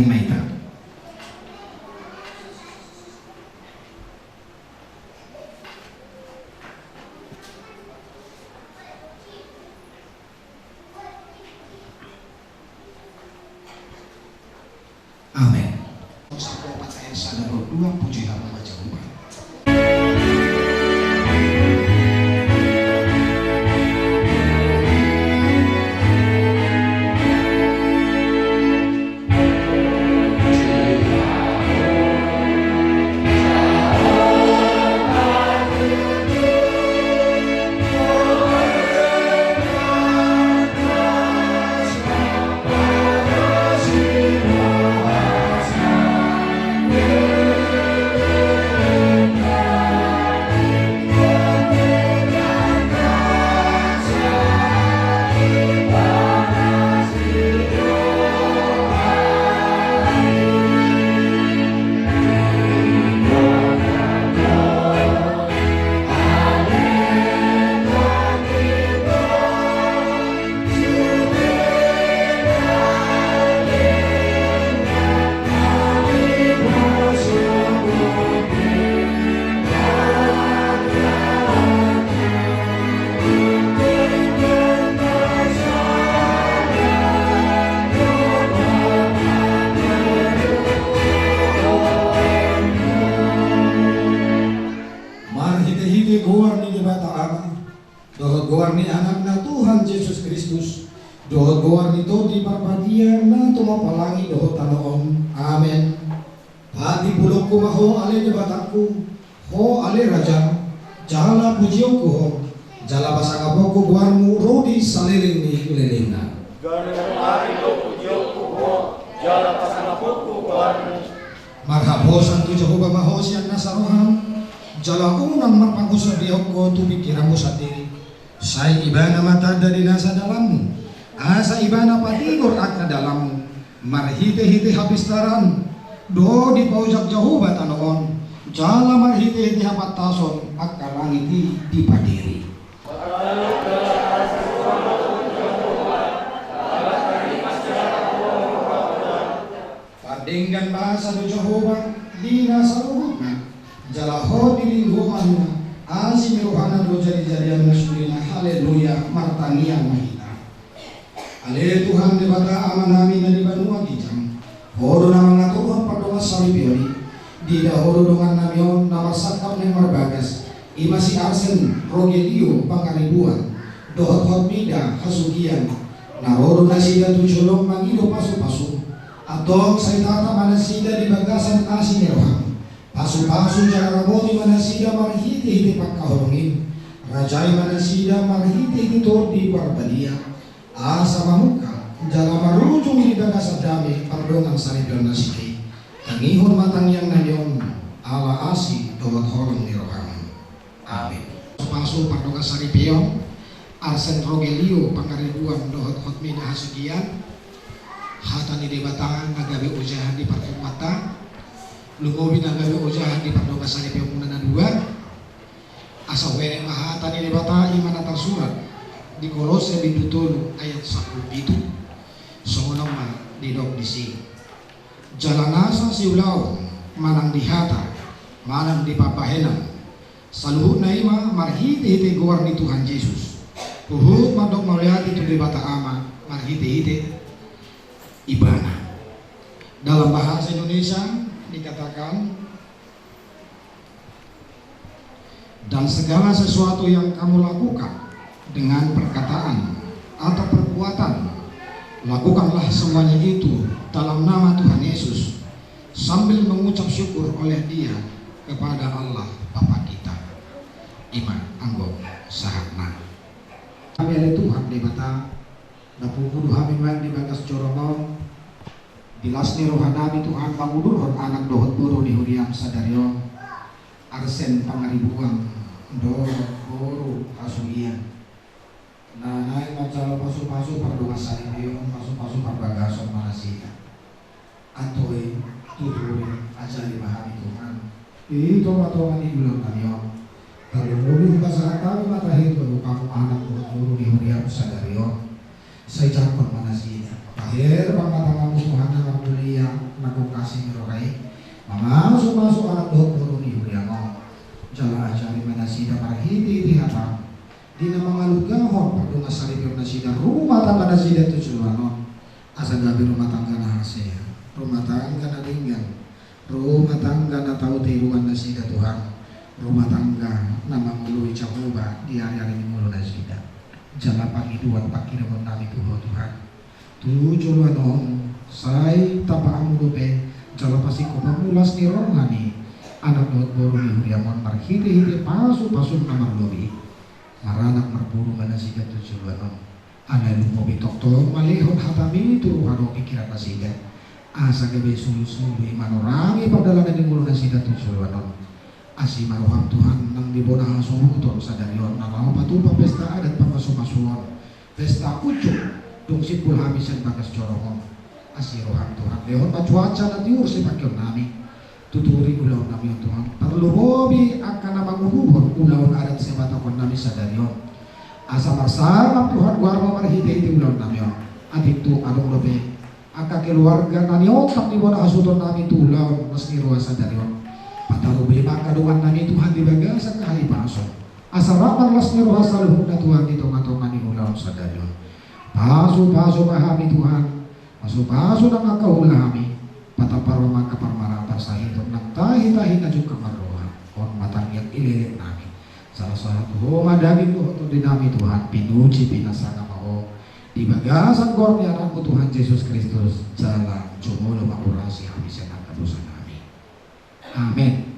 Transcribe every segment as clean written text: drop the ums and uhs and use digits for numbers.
Maita. Amin. Satu opat ayat sadar dua puji nama Jehovah. Gowarni anak na Tuhan Yesus Kristus, dohot gowarni to di parpadian na tumapalangi dohot tanoon. Amen. Pati pulok ko maho ale di batakku, ho ale raja, jala pujiyo ko ho, jala basangabo ko gowarmu rodi saliling ni kulilingna. Ganun ari ko pujiyo ko ho, jala basangabo ko gowarmu. Maghabosan tu Jehovah maho siyan nasarohan, jala unang mapagusabiyok ko tumikiran mo sa diri. Say ibana mata dari nasa dalammu, asa ibana patigor ak dalammu, marhite-hite habis taran, do di paujak Jehovah tanoon, jala marhite-hite hapat tason ak kalangiti di padiri. Padinggan bahasa do Jehovah di nasa ruhutna, jala ho di lingkunganna. Asi mirohana do jadi-jadian nasulina. Haleluya martanian mahita. Ale Tuhan debata amanami na di banua kijang. Horo na mga Tuhan padonga salipiori. Di dahoro dongan namion na masakap ng marbagas. Ima si Arsen Rogelio pangaribuan. Dohot-hot mida hasugian. Naroro na sida tuculong mangido paso-paso. Atong sa itata manasida di bagasan asi mirohan. Pasu-pasu jaga ramoni manasida marhiti-hiti pagkahorongin. Rajai manasida marhiti-hiti di barbadia. Asa mamuka, jaga marujung di bagasa dami pardongang saripyon nasiti. Tangihon matang yang nanyon, ala asi dohot horong ni rohang. Amin. Pasu pardongang saripyon, Arsen Rogelio pangaribuan dohot hotmina hasugian. Hata ni debatangan nagabi ujahan di parkir mata. Lumobi nagabi ujahan di pardonga sarip yang muna dua asa wene mahata ni debata imana tersurat di Kolose bintu tolu ayat 10 songonong ma di dok disi jalanasa siulaw manang dihata manang di papahenang saluhut na ima marhite-hite gowarni Tuhan Yesus puhut madok mauliati tu debata ama marhite-hite ibana. Dalam bahasa Indonesia dikatakan, dan segala sesuatu yang kamu lakukan dengan perkataan atau perbuatan, lakukanlah semuanya itu dalam nama Tuhan Yesus sambil mengucap syukur oleh Dia kepada Allah Bapa kita. Iman anggap sahana. Kami ada Tuhan di mata napukudu hamin wan di batas joromong. Dilasni rohanami Tuhan pangudur hon anak dohot buru di huriam sadaryo Arsen pangaribuang dohot buru asugian nanay macal pasu-pasu pardonga saripyon pasu-pasu parbagason manasita atoy tuturin aja dipahami Tuhan itu matoman di bulan kanyo kalau muli kasahan kami matahin baru kamu anak dohot buru di huriam sadaryo saya cakon manasita akhir pangkatangan Tuhan yang mulia tangga na tahu tiruan na sida Tuhan. Rumah tangga nama melalui Jehovah di hari-hari ini mulu na sida. Jala pangiduan pakiramon nami Tuhan. Tujuh luanon say tapaan mulupe jala pasiko pamulas ni rohani anak lot boru ni huriamon marhiti-hiti pasu-pasun namar lobi maranak marburu mana sida tujuh luanon ana lumobi doktor malihon hatami turuhano pikiran na sida asa gabe sulu-sulu manorangi pagdalangan ni mulu na sida tujuh luanon asi maruham Tuhan nang dibona hasumuton sa darion na patupa pesta adat pangkasumasuon pesta ucuk dung sipul hamisan bagas corongong asi roham Tuhan lehon pacuaca na tiur si pakyon nami tuturi ulaw nami Tuhan perlu bobi akan nama nguhubon ulaw adat si batakon nami sa darion asa marsangap Tuhan guarma marhiti-hiti ulaw nami adik tu adong lobe aka keluarga nani otak dibona hasuton nami tu ulaw mas niruwa sa darion pataru beli makaduan nami Tuhan di bagasa kahali pasok asa rapar las niruwa sa luhuk na Tuhan di tonga-tonga ni ulaw sa darion pasu-pasu pahami Tuhan pasu-pasu nang akahulami pataparoma kaparmarata sa hidup ng tahi-tahi na juga maroha on matang yang ililit namin salah satu madaging luhot din nami Tuhan pinuji pinasanga mao di bagasan gornya anakmu Tuhan Yesus Kristus jalan jumulo makurasi habisnya ng kadusan namin amin.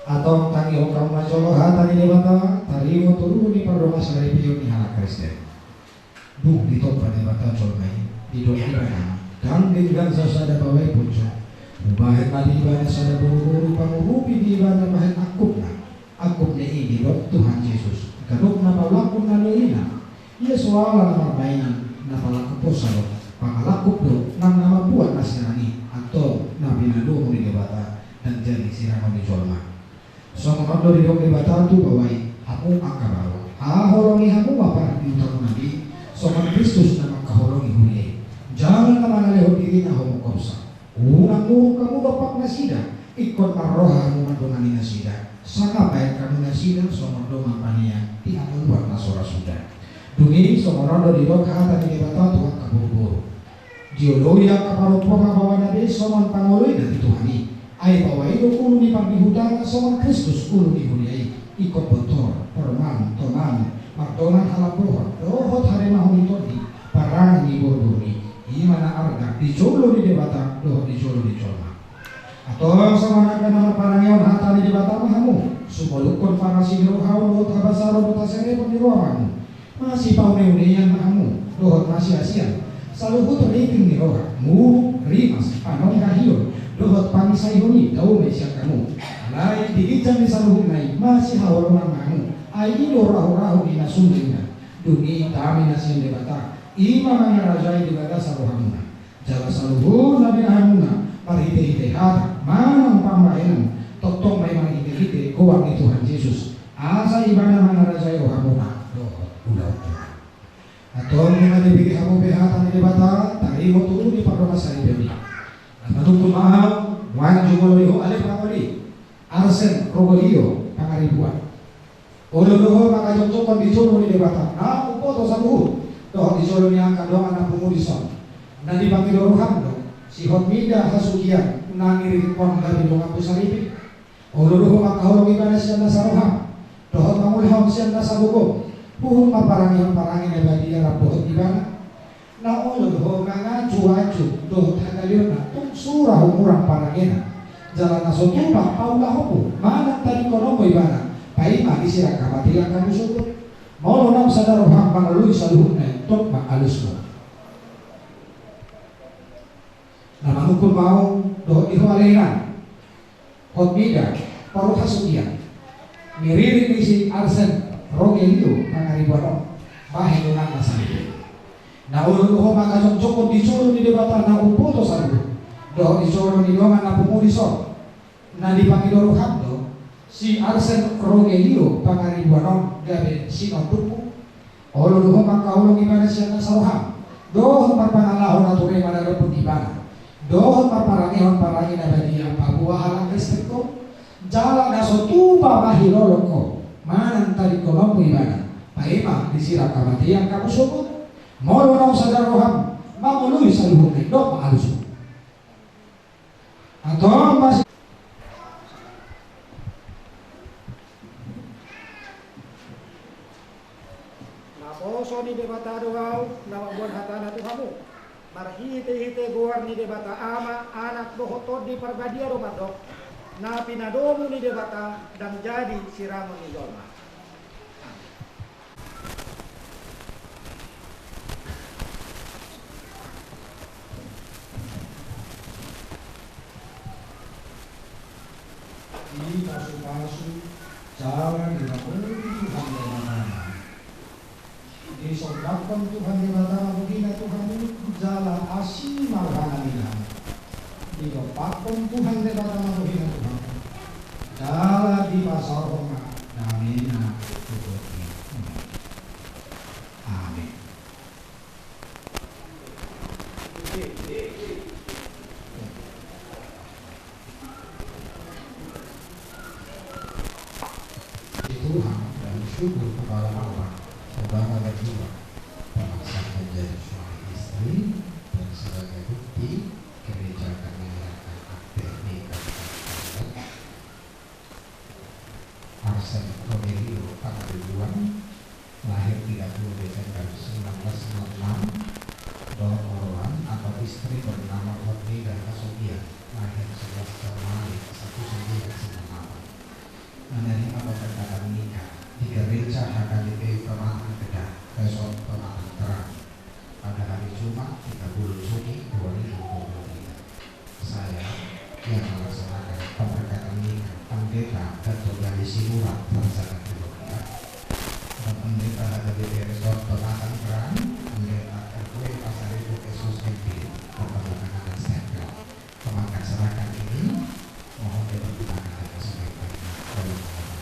atau tangi okam macolo hatani debata tarimo turu ni pardoma sadari piyo ni hala Kristen bu ditot pada bata colmai di doa ibana dan dengan sasada bawai punco bahet mali ibana sada buru-buru pangurupi di ibana bahet akupna ini dot Tuhan Yesus kadok na palakun na niina ia soala na mainan na palakun po salot pangalakuk do nang nama buat nasirani atau nabi nado di debata dan jadi siraman di colma so mengando di dong debata tu bawai aku akabawa ahorongi hamu apa di utang nabi soman Kristus nama kahorongi huye jangan kemana lewat diri na homo korsa unang kamu bapak nasida ikut marroha hamu mandongan nasida saka baik kamu nasida soman do mapania tiap buat nasora sudah dungi soman do di dong kata di debata tu akaburu diologi yang kaparupoma bawa nabi soman pangoloi dari Tuhani ai bawa itu kulu di pambihudana soman Kristus kulu di huniai ikut botor perman toman mardonan halapoha dohot haremah hunitodi parang ni bordoni imana arga dijolo di debata dohot dijolo di colma atau sama naga nama parangion hata di debata mahamu subolukon farasi rohau dohot habasaro dotasere pun di ruanganmu masih paune-uneyan mahamu dohot masih asian saluhu terliting ni roha mu rimas panon kahiyon dohot pangisayoni tau mesya kamu lai digijan di saluhu nai masih hawarongan mahamu ai rahu-rahu ina sundina duni tami nasian debata ima mangarajai debata saluhamuna jala saluhu nabi hamuna parhite-hite hata manang pambahenan totong may mga hite-hite kuwang ni Tuhan Yesus asa ibana mangarajai rohamuna dohot ulau atau mga dibigay hamu behatan ni debata tari mo tulu ni pagkama sa ibeli at matungkol mahal wan jumoliho alip pangoli arsen rogolio pangaribuan Olo-olo maka jomjomkan dijolo ni debata na upo to sa buhut doh dijolo ni ang kadong anak pumudison na di pangidoruhan do si Hotmida hasukian nangirikon dari mga pusaripik olo-olo maka hulong iba na siya na sa ruham dohot mangulihong siya na sa buko buhut maparangin na dia rabuhot iba na olo-olo mga cuacu dohot hagalion na tung surah umurang parangin jalan na sotupa paulahopo manang tadi konomo iba na paima isira kamatilan kamu syukur mau nam sadar roham pangalui saluhun tok makalus mo nama hukum mau doh ihwalenan Hotmida paruh hasukian miriri isi arsen rogelio pangaribuan mahindungan masalih na uluho maka jomjokon dicolo di debata na upoto saluh doh dicolo ni dongan na pumudison na dipangidoruham do si arsen rogelio pangaribuanon gabe sinotuku olo maka ulong ibana siya na saruham doh parpanalahon na tunay manarapon ibana doh parparangihon parangin na badia pabuah halang Kristen ko jala na sotuba mahilolong ko manang tali kolombo ibana paima disirap kamatian kamu sumut molo na sa daroham mamuluy sa luhong na ito maalusok atau masih so ni debata doau nama buat hatana tu kamu marhite-hite guar ni debata ama anak dohotod di perbadia romadok na pinadomu ni debata dan jadi siraman ni jolma ini palsu-palsu jangan dilakukan Tuhan mana disodakkan Tuhan di mata begina Tuhan jalan asin marhana nila didopakkan Tuhan di mata begina Tuhan jalan di pasar rumah namina tutupi amin Tuhan dan syukur kepada Allah Saudara jiwa memaksakan jadi suami istri dan sebagai bukti gereja akan menyerahkan akte nikah Arsen Rogelio Pangaribuan lahir 30 Desember 1966 Dororan atau istri bernama Hotmida Hasukian lahir 11 Januari 1998 menerima pemberkatan nikah di gereja HKBP Pematang Kedah, Resort Pematang Terang pada hari Jumat 30 Juni 2023. Saya yang melaksanakan pemberkatan nikah Pendeta Dato' Gali Sinurat Sarjana Teologi dan Pendeta HKBP Resort Pematang Terang, Pendeta RW Pasar Ibu Yesus MP Pertemuan Stempel. Pemangkat serahkan ini mohon dipergunakan atas sebaik-baiknya dalam pemberkatan.